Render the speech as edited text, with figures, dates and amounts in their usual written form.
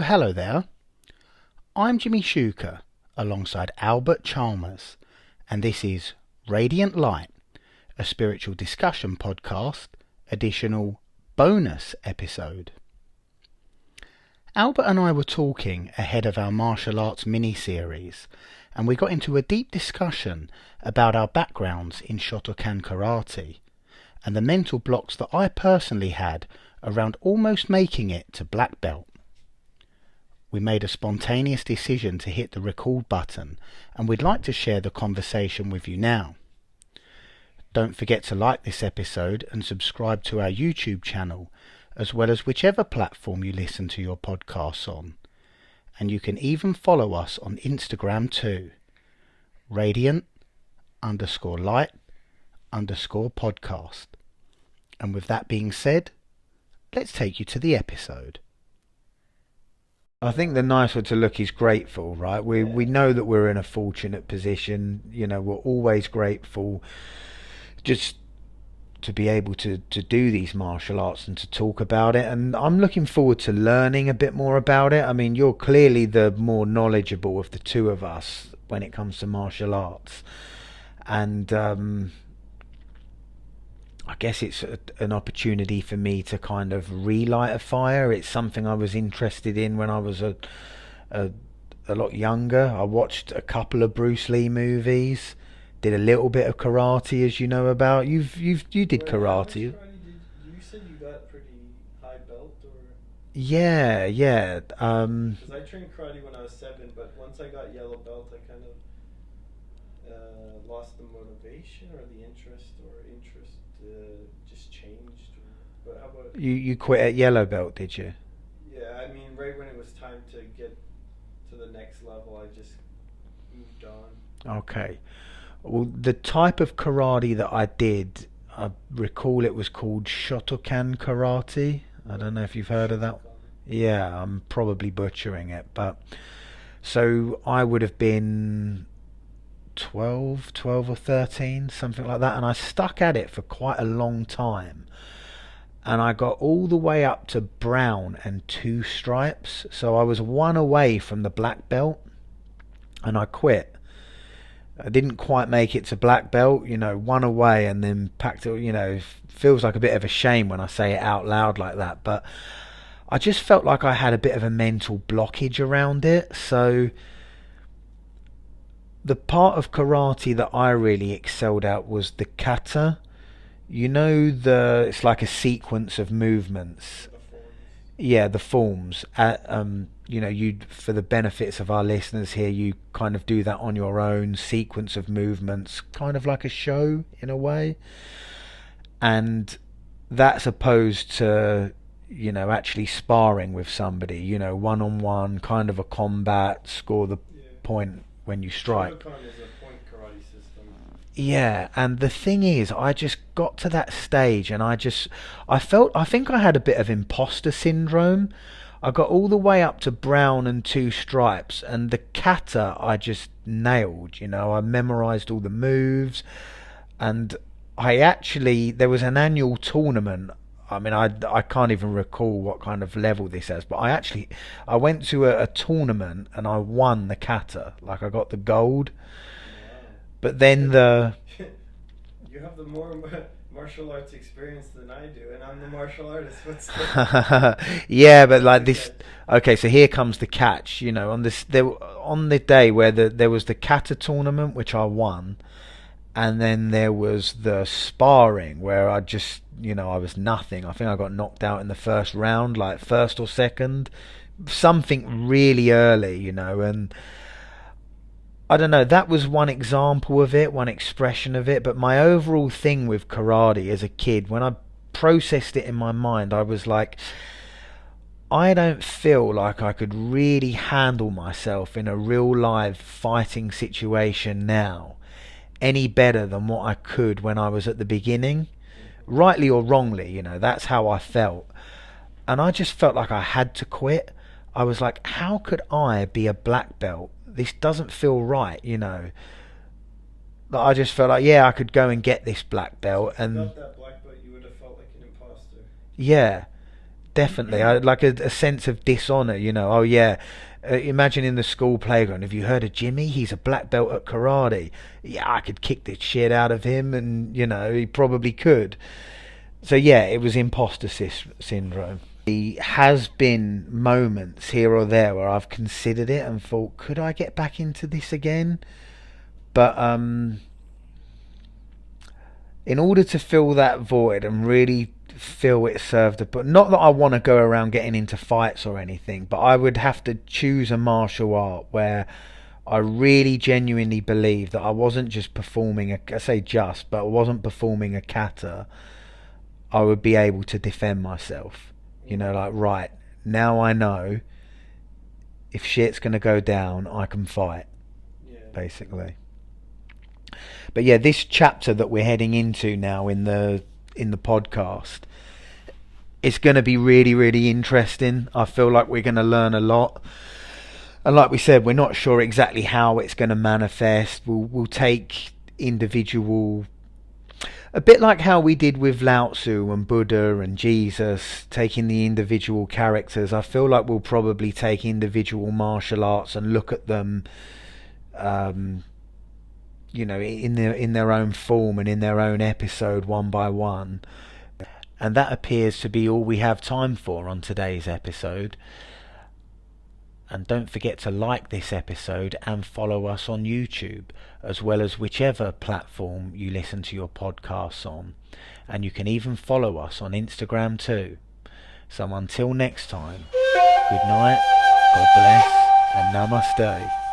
hello there. I'm Jimmy Shuker alongside Albert Chalmers, and this is Radiant Light, a spiritual discussion podcast, additional bonus episode. Albert and I were talking ahead of our martial arts mini-series, and we got into a deep discussion about our backgrounds in Shotokan karate, and the mental blocks that I personally had around almost making it to black belt. We made a spontaneous decision to hit the record button, and we'd like to share the conversation with you now. Don't forget to like this episode and subscribe to our YouTube channel, as well as whichever platform you listen to your podcasts on. And you can even follow us on Instagram too. Radiant_light_podcast. And with that being said, let's take you to the episode. I think the nice way to look is grateful, right? We know that we're in a fortunate position. You know, we're always grateful just to be able to do these martial arts and to talk about it. And I'm looking forward to learning a bit more about it. I mean, you're clearly the more knowledgeable of the two of us when it comes to martial arts. And I guess it's an opportunity for me to kind of relight a fire. It's something I was interested in when I was a lot younger. I watched a couple of Bruce Lee movies, did a little bit of karate, as you know about. You did karate. You said you got pretty high belt, or? Yeah. Because I trained karate when I was 7, but once I got yellow belt, I kind of lost the motivation or the interest, just changed. But how about you quit at yellow belt, did you? Yeah, I mean, right when it was time to get to the next level, I just moved on. Okay. Well, the type of karate that I did, I recall it was called Shotokan karate. I don't know if you've heard of that. Yeah, I'm probably butchering it, but so I would have been 12 or 13, something like that, and I stuck at it for quite a long time, and I got all the way up to brown and 2 stripes, so I was 1 away from the black belt, and I quit. I didn't quite make it to black belt, 1 away, and then packed it. Feels like a bit of a shame when I say it out loud like that, but I just felt like I had a bit of a mental blockage around it. So the part of karate that I really excelled at was the kata. It's like a sequence of movements. Yeah, the forms. For the benefits of our listeners here, you kind of do that on your own, sequence of movements, kind of like a show in a way. And that's opposed to, actually sparring with somebody, one-on-one, kind of a combat, score the point when you strike. Shotokan is a point karate system. Yeah, and the thing is, I just got to that stage and I think I had a bit of imposter syndrome. I got all the way up to brown and 2 stripes, and the kata I just nailed, I memorized all the moves, and there was an annual tournament. I mean, I can't even recall what kind of level this is, but I went to a tournament and I won the kata. Like, I got the gold. Wow. But then You have the more martial arts experience than I do, and I'm the martial artist. What's yeah, but like this. Okay, so here comes the catch. On the day where there was the kata tournament, which I won, and then there was the sparring where I just, I was nothing. I think I got knocked out in the first round, like first or second, something really early, and I don't know, that was one example of it, one expression of it. But my overall thing with karate as a kid, when I processed it in my mind, I was like, I don't feel like I could really handle myself in a real live fighting situation now any better than what I could when I was at the beginning. Rightly or wrongly, that's how I felt. And I just felt like I had to quit. I was like, how could I be a black belt? This doesn't feel right, I just felt like, yeah, I could go and get this black belt. If you And got that black belt, you would have felt like an imposter. yeah, definitely. I like a sense of dishonour, you know. Oh yeah, imagine in the school playground. Have you heard of Jimmy? He's a black belt at karate. Yeah, I could kick the shit out of him, and you know he probably could. So yeah, it was imposter syndrome. There has been moments here or there where I've considered it and thought, could I get back into this again? But in order to fill that void and really feel it served a, but not that I want to go around getting into fights or anything, but I would have to choose a martial art where I really genuinely believe that I wasn't just performing I say just, but I wasn't performing a kata. I would be able to defend myself, you know, like, right, now I know if shit's gonna go down, I can fight, basically. But yeah, this chapter that we're heading into now in the podcast, it's going to be really, really interesting. I feel like we're going to learn a lot, and like we said, we're not sure exactly how it's going to manifest. We'll take individual, a bit like how we did with Lao Tzu and Buddha and Jesus, taking the individual characters. I feel like we'll probably take individual martial arts and look at them you know, in their own form and in their own episode, one by one. And that appears to be all we have time for on today's episode. And don't forget to like this episode and follow us on YouTube, as well as whichever platform you listen to your podcasts on. And you can even follow us on Instagram too. So until next time, good night, God bless, and namaste.